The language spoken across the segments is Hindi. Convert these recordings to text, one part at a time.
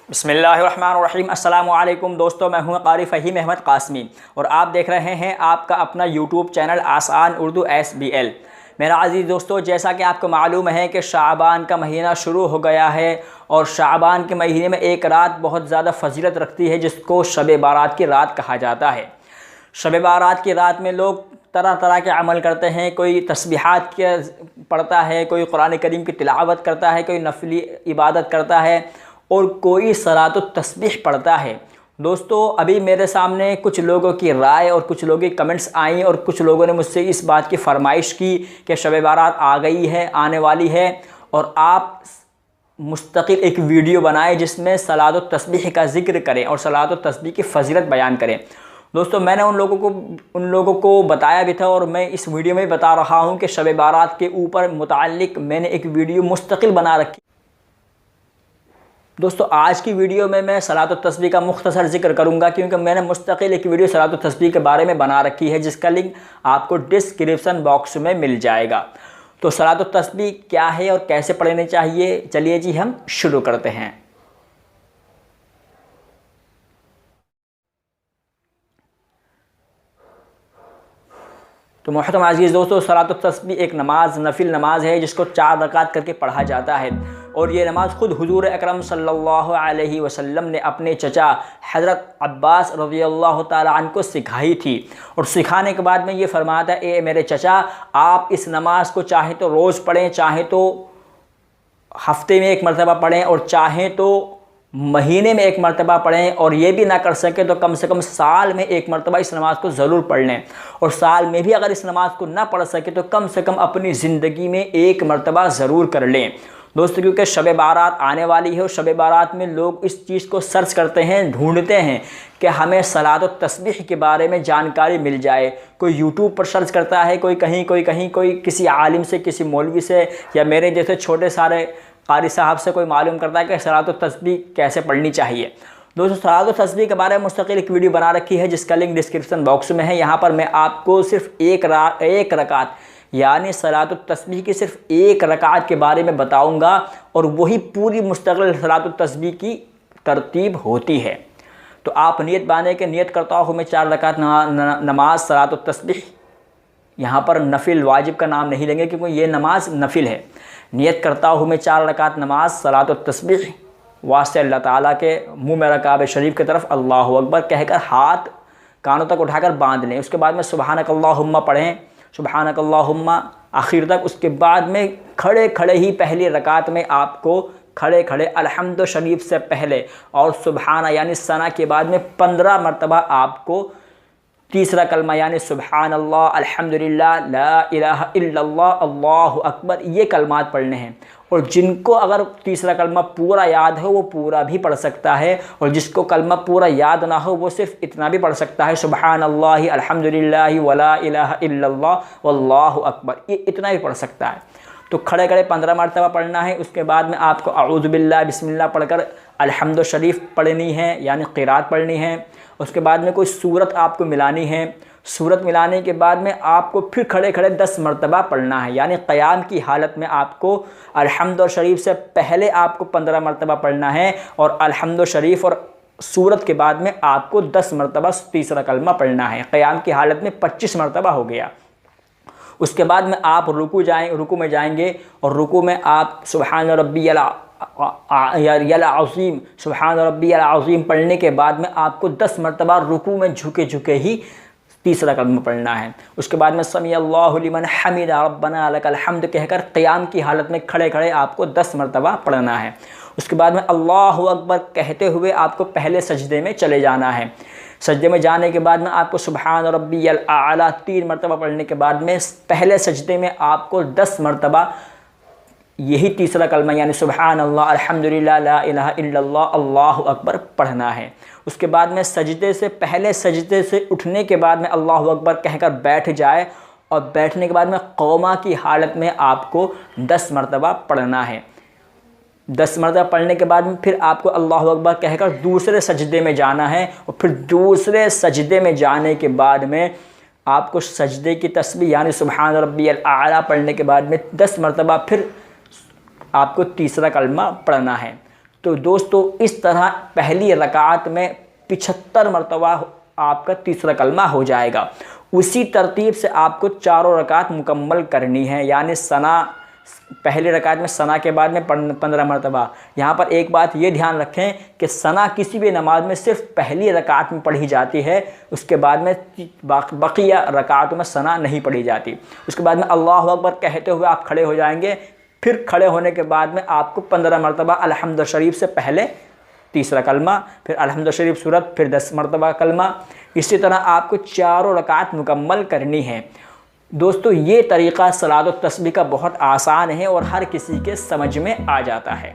बिस्मिल्लाहिर्रहमानिर्रहीम। अस्सलामु अलैकुम दोस्तों, मैं हूं क़ारी फ़हीम अहमद क़ासमी और आप देख रहे हैं आपका अपना यूट्यूब चैनल आसान उर्दू SBL। मेरा अज़ीज़ दोस्तों, जैसा कि आपको मालूम है कि शाबान का महीना शुरू हो गया है और शाबान के महीने में एक रात बहुत ज़्यादा फजीलत रखती है जिसको शब बारात की रात कहा जाता है। शब बारात की रात में लोग तरह तरह के अमल करते हैं। कोई तस्बीहात के पढ़ता है, कोई कुरान करीम की तिलावत करता है, कोई नफली इबादत करता है और कोई सलातो तस्बीह पढ़ता है। दोस्तों, अभी मेरे सामने कुछ लोगों की राय और कुछ लोगों की कमेंट्स आई और कुछ लोगों ने मुझसे इस बात की फरमाइश की कि शब बारात आ गई है, आने वाली है और आप मुस्तकिल एक वीडियो बनाएं जिसमें सलातो तस्बीह का ज़िक्र करें और सलातो तस्बीह की फ़जीलत बयान करें। दोस्तों, मैंने उन लोगों को बताया भी था और मैं इस वीडियो में बता रहा हूं कि शब बारात के ऊपर मुताल्लिक मैंने एक वीडियो मुस्तकिल बना रखी। दोस्तों, आज की वीडियो में मैं सलातो तस्बीह का मुख्तसर ज़िक्र करूंगा क्योंकि मैंने मुस्तकिल एक वीडियो सलातो तस्बीह के बारे में बना रखी है जिसका लिंक आपको डिस्क्रिप्शन बॉक्स में मिल जाएगा। तो सलातो तस्बीह क्या है और कैसे पढ़नी चाहिए, चलिए जी हम शुरू करते हैं। तो मोहतरम अज़ीज़ दोस्तों, सलातो तस्बीह एक नमाज नफिल नमाज है जिसको 4 रकात करके पढ़ा जाता है और ये नमाज ख़ुद हुजूर अकरम सल्लल्लाहु अलैहि वसल्लम ने अपने चचा हज़रत अब्बास रज़ियल्लाहु ताला अन्हु को सिखाई थी और सिखाने के बाद में ये फरमाया था, ए मेरे चचा, आप इस नमाज को चाहे तो रोज़ पढ़ें, चाहे तो हफ्ते में एक मरतबा पढ़ें और चाहें तो महीने में एक मरतबा पढ़ें और ये भी ना कर सके तो कम से कम साल में एक मरतबा इस नमाज़ को ज़रूर पढ़ लें और साल में भी अगर इस नमाज़ को ना पढ़ सके तो कम से कम अपनी ज़िंदगी में एक मरतबा ज़रूर कर लें। दोस्तों, क्योंकि शब बारात आने वाली है और शब बारात में लोग इस चीज़ को सर्च करते हैं, ढूंढते हैं कि हमें सलातो तस्बीह के बारे में जानकारी मिल जाए। कोई यूट्यूब पर सर्च करता है, कोई कहीं कोई किसी आलिम से, किसी मौलवी से या मेरे जैसे छोटे सारे क़ारी साहब से कोई मालूम करता है कि सलातो तस्बीह कैसे पढ़नी चाहिए। दोस्तों, सलातो तस्बीह के बारे में मुस्तकिल एक वीडियो बना रखी है जिसका लिंक डिस्क्रिप्शन बॉक्स में है। यहाँ पर मैं आपको सिर्फ एक रकात यानी सलातो तस्बीह की सिर्फ एक रकात के बारे में बताऊंगा और वही पूरी मुस्तकिल सलातो तस्बीह की तरतीब होती है। तो आप नियत बांधे कि नियत करता हूँ मैं 4 रकात नमाज सलातो तस्बीह। यहाँ पर नफिल वाजिब का नाम नहीं लेंगे क्योंकि ये नमाज नफिल है। नियत करता हूँ मैं 4 रकात नमाज सलातो तस्बीह वास्ते अल्लाह ताला के मुँह में रकाब शरीफ की तरफ अल्लाहु अकबर कहकर हाथ कानों तक उठाकर बांध लें। उसके बाद में सुबहानक अल्लाहुम्मा पढ़ें, सुबहानक अल्लाहुम्मा आखिर तक। उसके बाद में खड़े खड़े ही पहली रकात में आपको खड़े खड़े अल्हम्दु शरीफ से पहले और सुबहाना यानी सना के बाद में 15 मरतबा आपको तीसरा कलमा यानी सुबहान अल्लाह, अल्हम्दुलिल्लाह, ला इलाहा इल्लल्लाह, अल्लाहु अकबर, ये कलमात पढ़ने हैं। और जिनको अगर तीसरा कलमा पूरा याद हो वो पूरा भी पढ़ सकता है और जिसको कलमा पूरा याद ना हो वो सिर्फ इतना भी पढ़ सकता है, सुबहान अल्लाह, अल्हम्दुलिल्लाह, वला इलाहा इल्लल्लाह, वल्लाहु अकबर, ये इतना भी पढ़ सकता है। तो खड़े खड़े 15 मरतबा पढ़ना है। उसके बाद में आपको अऊज़ु बिल्लाह बिस्मिल्लाह पढ़कर अल्हम्दु शरीफ पढ़नी है यानी क़िरात पढ़नी है। उसके बाद में कोई सूरत आपको मिलानी है। सूरत मिलाने के बाद में आपको फिर खड़े खड़े 10 मरतबा पढ़ना है यानी क़याम की हालत में आपको अल्हम्दु शरीफ से पहले आपको 15 मरतबा पढ़ना है और अल्हम्दु शरीफ और सूरत के बाद में आपको 10 मरतबा तीसरा कलमा पढ़ना है। क़याम की हालत में 25 मरतबा हो गया। उसके बाद में आप रुकू में जाएंगे और रुकू में आप सुबहान रब्बियल अज़ीम, सुबहान रब्बियल अज़ीम पढ़ने के बाद में आपको 10 मरतबा रुकू में झुके झुके ही तीसरा कलमा पढ़ना है। उसके बाद में समी अल्लाहु लिमन हमिदा रब्बना लकल हम्द कहकर क़याम की हालत में खड़े खड़े आपको 10 मरतबा पढ़ना है। उसके बाद में अल्लाहु अकबर कहते हुए आपको पहले सजदे में चले जाना है। सजदे में जाने के बाद में आपको सुबहान रब्बियल आला 3 मरतबा पढ़ने के बाद में पहले सजदे में आपको 10 मरतबा यही तीसरा कलमा यानी सुबहान अल्लाह, अल्हम्दुलिल्लाह, ला इलाहा इल्लल्लाह, अल्लाहु अकबर पढ़ना है। उसके बाद में सजदे से पहले सजदे से उठने के बाद में अल्लाहु अकबर कहकर बैठ जाए और बैठने के बाद में कौमा की हालत में आपको 10 मरतबा पढ़ना है। 10 मरतबा पढ़ने के बाद में फिर आपको अल्लाहु अकबर कहकर दूसरे सजदे में जाना है और फिर दूसरे सजदे में जाने के बाद में आपको सजदे की तस्बीह यानी सुबहान रब्बियल आला पढ़ने के बाद में 10 मरतबा फिर आपको तीसरा कलमा पढ़ना है। तो दोस्तों इस तरह पहली रकात में 75 मरतबा आपका तीसरा कलमा हो जाएगा। उसी तरतीब से आपको चारों रकात मुकम्मल करनी है, यानी सना पहली रकात में सना के बाद में 15 मरतबा। यहाँ पर एक बात ये ध्यान रखें कि सना किसी भी नमाज में सिर्फ पहली रकात में पढ़ी जाती है, उसके बाद में बकिया रकातों में सना नहीं पढ़ी जाती। उसके बाद में अल्लाहु अकबर कहते हुए आप खड़े हो जाएंगे, फिर खड़े होने के बाद में आपको 15 मरतबा अल्हम्द शरीफ से पहले तीसरा कलमा, फिर अल्हम्द शरीफ सूरत, फिर 10 मरतबा कलमा। इसी तरह आपको चारों रकात मुकम्मल करनी है। दोस्तों ये तरीक़ा सलात और तस्बीह का बहुत आसान है और हर किसी के समझ में आ जाता है।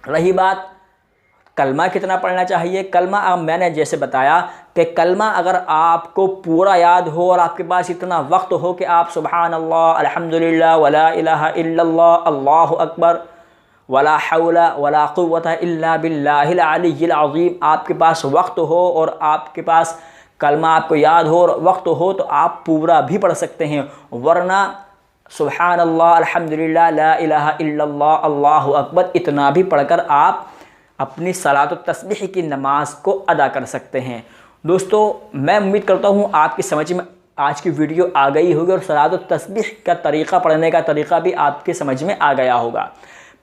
रही बात कलमा कितना पढ़ना चाहिए, कलमा अब मैंने जैसे बताया कि कलमा अगर आपको पूरा याद हो और आपके पास इतना वक्त हो कि आप सुबहान अल्लाह, अल्हम्दुलिल्लाह, वला इलाहा इल्लल्लाह, अल्लाहु अकबर, वला हौला वला कुव्वता इल्ला बिल्लाहिल अलिय्यिल अज़ीम, आपके पास वक्त हो और आपके पास कलमा आपको याद हो और वक्त हो तो आप पूरा भी पढ़ सकते हैं। वरना सुबहान अल्लाह, अल्हम्दुलिल्लाह, ला इलाहा इल्लल्लाह, अल्लाहु अकबर इतना भी पढ़कर आप अपनी सलात और तस्बीह की नमाज को अदा कर सकते हैं। दोस्तों मैं उम्मीद करता हूँ आपकी समझ में आज की वीडियो आ गई होगी और सलात और तस्बीह का तरीक़ा, पढ़ने का तरीक़ा भी आपके समझ में आ गया होगा।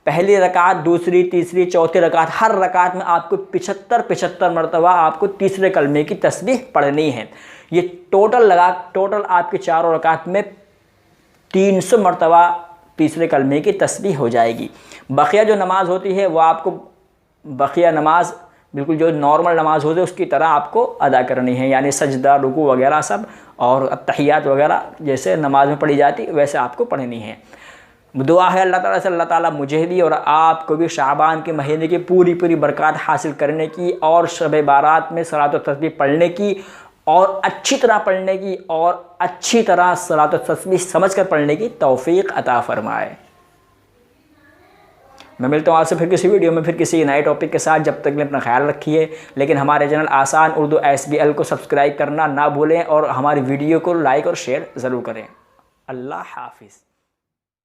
पहली रकात, दूसरी, तीसरी, चौथी रकात, हर रकात में आपको 75 मरतबा आपको तीसरे कलमे की तस्बीह पढ़नी है। ये टोटल आपके चारों रकात में 300 मरतबा तीसरे कलमे की तस्बीह हो जाएगी। बकिया जो नमाज होती है वो आपको बकिया नमाज बिल्कुल जो नॉर्मल नमाज होती है उसकी तरह आपको अदा करनी है, यानी सजदा, रुकू वगैरह सब और तहियात वगैरह जैसे नमाज में पढ़ी जाती वैसे आपको पढ़नी है। दुआ है अल्लाह ताला से अल्लाह ताला मुझे भी और आपको भी शाबान के महीने की पूरी बरकत हासिल करने की और शब बारात में सलात और तस्बीह पढ़ने की और अच्छी तरह पढ़ने की और अच्छी तरह सलात और तस्बीह समझ कर पढ़ने की तौफीक अता फरमाए। मैं मिलता हूँ आपसे फिर किसी वीडियो में फिर किसी नए टॉपिक के साथ। जब तक अपना ख्याल रखिए, लेकिन हमारे चैनल आसान उर्दू SBL को सब्सक्राइब करना ना भूलें और हमारी वीडियो को लाइक और शेयर ज़रूर करें। अल्लाह हाफिज़।